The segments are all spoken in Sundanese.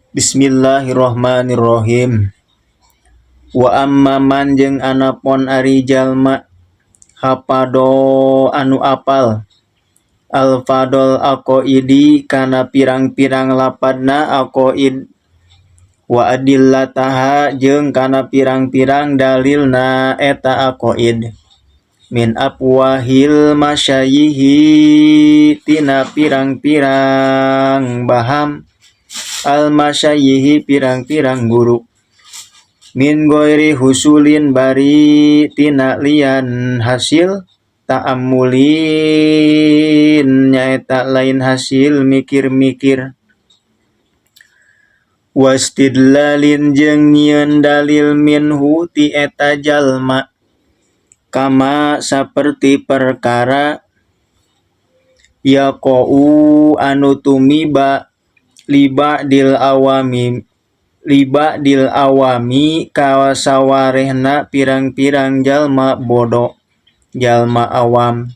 Bismillahirrahmanirrahim. Wa amman jeung anapon ari jalma hafado anu apal al-fadol aqoidi kana pirang-pirang lapadna aqoid wa adillataha jeung kana pirang-pirang dalilna eta aqoid min afwahil masyayihi tina pirang-pirang baham al masyayihi pirang-pirang guru min goiri husulin bari tina lian hasil ta'amulin nyaeta lain hasil mikir-mikir wastidlalin jeung nyieun dalil minhu ti eta jalma kama saperti perkara yaqou anu tumiba liba dil awami kawasawarehna pirang-pirang jalma bodoh jalma awam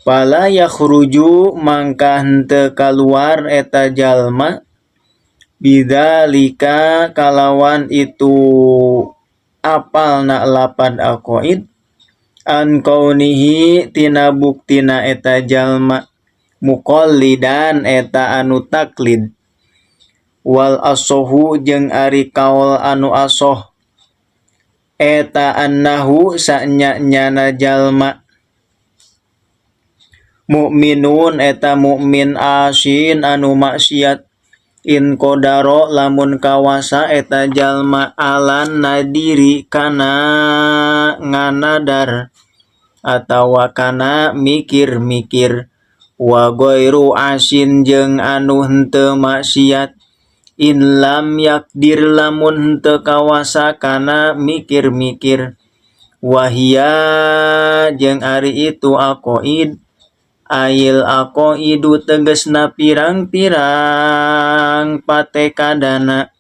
pala yakhruju mangka henteu kaluar eta jalma bidzalika kalawan itu apalna lapad aqoid an kaunihi tina buktina eta jalma muqallidan eta anu taklid wal asohu jeung ari kaul anu asoh eta annahu sanya-nyana jalma mukminun eta mukmin asin anu maksiat in qadaro lamun kawasa eta jalma alan nadiri kana nganadar atawa kana mikir-mikir wa ghairu asin jeung anu henteu maksiat in lam yakdir lamun henteu kawasa kana mikir-mikir wahia jeung ari itu aqoid ail aqoidu tegesna pirang-pirang patekadana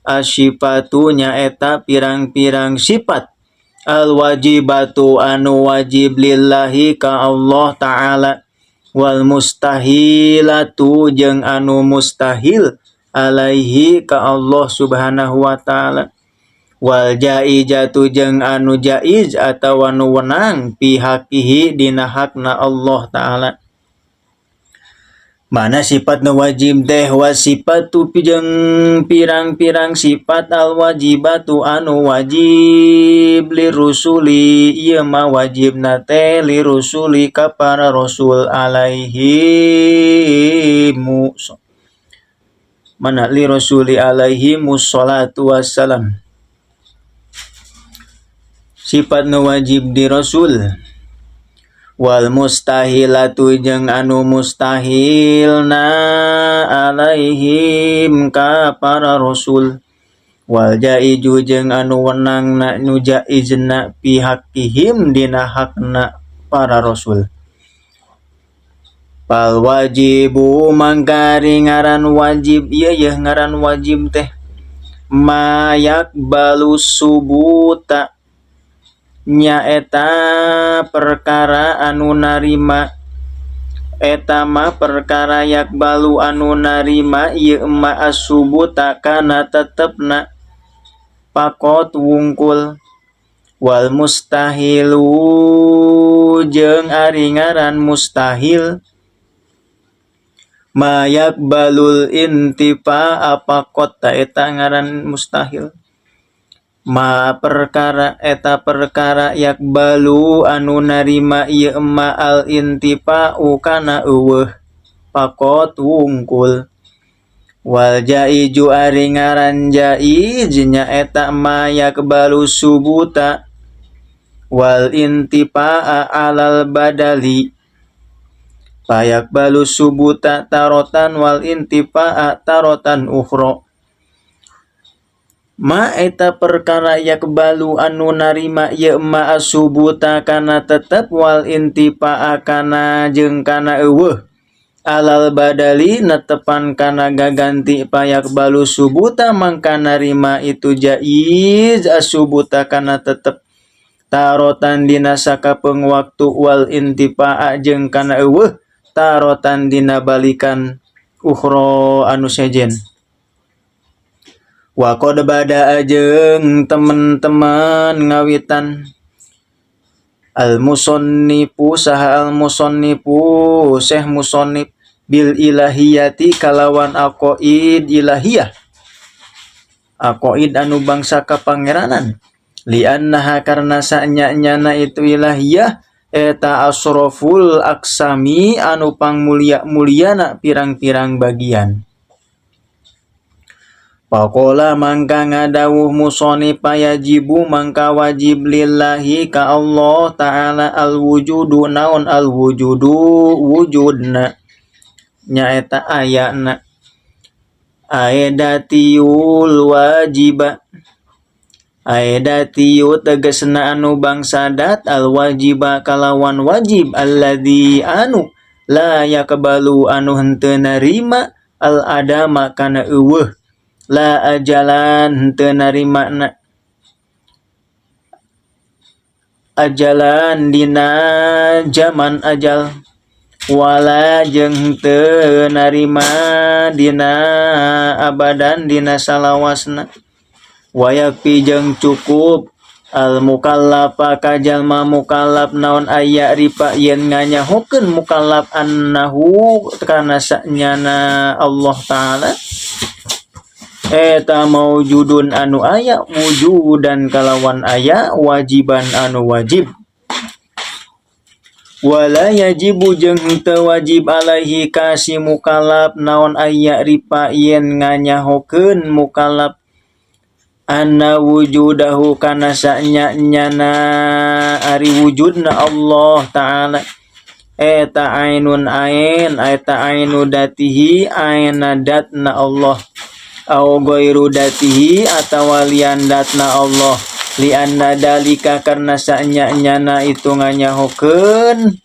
asyifatu nyaeta pirang-pirang sifat al wajibatu anu wajib lillahi ka Allah ta'ala wal mustahilatu jeung anu mustahil alaihi ka Allah subhanahu wa ta'ala wal jaizatu jeung anu jaiz atawa anu wenang pihakihi dina hakna Allah ta'ala mana sifat nu wajib teh wasifatu jeung pirang-pirang sifat al wajibatu anu wajib li rusuli ieu mah wajibna teh li rusuli ka para rasul alaihi mana li rasuli alaihi musholatu wassalam sifat nu wajib di rasul wal mustahilatu jeung anu mustahilna alaihim ka para rasul wal jaizu jeung anu wenangna nu jaizna pihakihim dina hakna para rasul pal wajibu mangkari ngaran wajib ieu ngaran wajib teh mayak balus subuta nyaeta perkara anu narima eta mah perkara yakbalu anu narima ieu ma asubuta kana tetepna pakot wungkul wal mustahilu jeung ari ngaran mustahil mayak balul intifa apakot ta eta ngaran mustahil ma perkara eta perkara yakbalu anu narima ieu ma al intifa'u kana eueuh pakot wungkul wal jaizu ari ngaran jaiz nyaeta ma yakbalu subuta wal intifa'a alal badali payak balu subuta tarotan wal intifa'a tarotan ukhra ma eta perkara yakbalu anu narima ieu ma asubuta kana tetep wal intifa'a kana jeung kana eueuh alal badali netepan kana gaganti payak balu subuta mangka narima itu jaiz asubuta kana tetep tarotan dina sakapeung waktu wal intifa'a jeung kana eueuh tarotan dina balikan ukhra anu sejen Wa qad bada ajeng teman-teman ngawitan al musannifu saha al musannifu Syekh musannif bil ilahiyati kalawan aqaid ilahiyah, aqaid anu bangsa kapangeranan, liannaha karna sanya-nyana itu ilahiyah eta asroful aksami anu pangmulia-muliana pirang-pirang bagian. Pakola mangka ngadawuh musonif yajibu mangka wajib lillahi ka Allah ta'ala al wujudu naon al wujudu wujudna nyaeta ayana aedatiyul wajiba aedatiyu tegesna anu bangsadat al wajiba kalawan wajib alladzi anu la yakbalu anu henteu narima al adama kana eueuh la ajalan henteu narima na ajalan dina zaman ajal wala jeung henteu narima dina abadan dina salawasna wayakfi jeung cukup al mukallafa ka jalma mukallaf naon aya ripa yen nganyahokeun mukallaf annahu kana sanyana Allah taala eta maujudun anu aya wujudan kalawan aya wajiban anu wajib wala yajibu jeung henteu wajib alaihi ka si mukallaf naon aya ripa yen nganyahokeun mukallaf anna wujudahu kana sanya-nyana ari wujudna Allah taala eta ainun ain eta ainu datihi aina datna Allah au ghairu datihi atawa lian datna Allah lianna dalika karna sanya-nyana itu nganyahokeun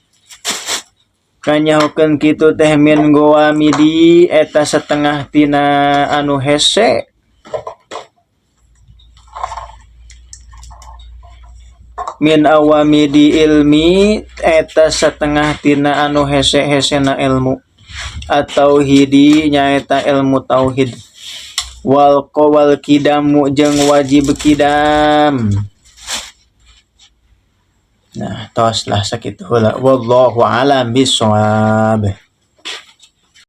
kitu teh min goamidi eta setengah tina anu hese min awamidi ilmi eta setengah tina anu hese-hesena ilmu atau hidi nyaeta ilmu tauhid wal qawal kidamu jeung wajib kidam. Nah, tos lah sakitu heula wallahu alam bissawab.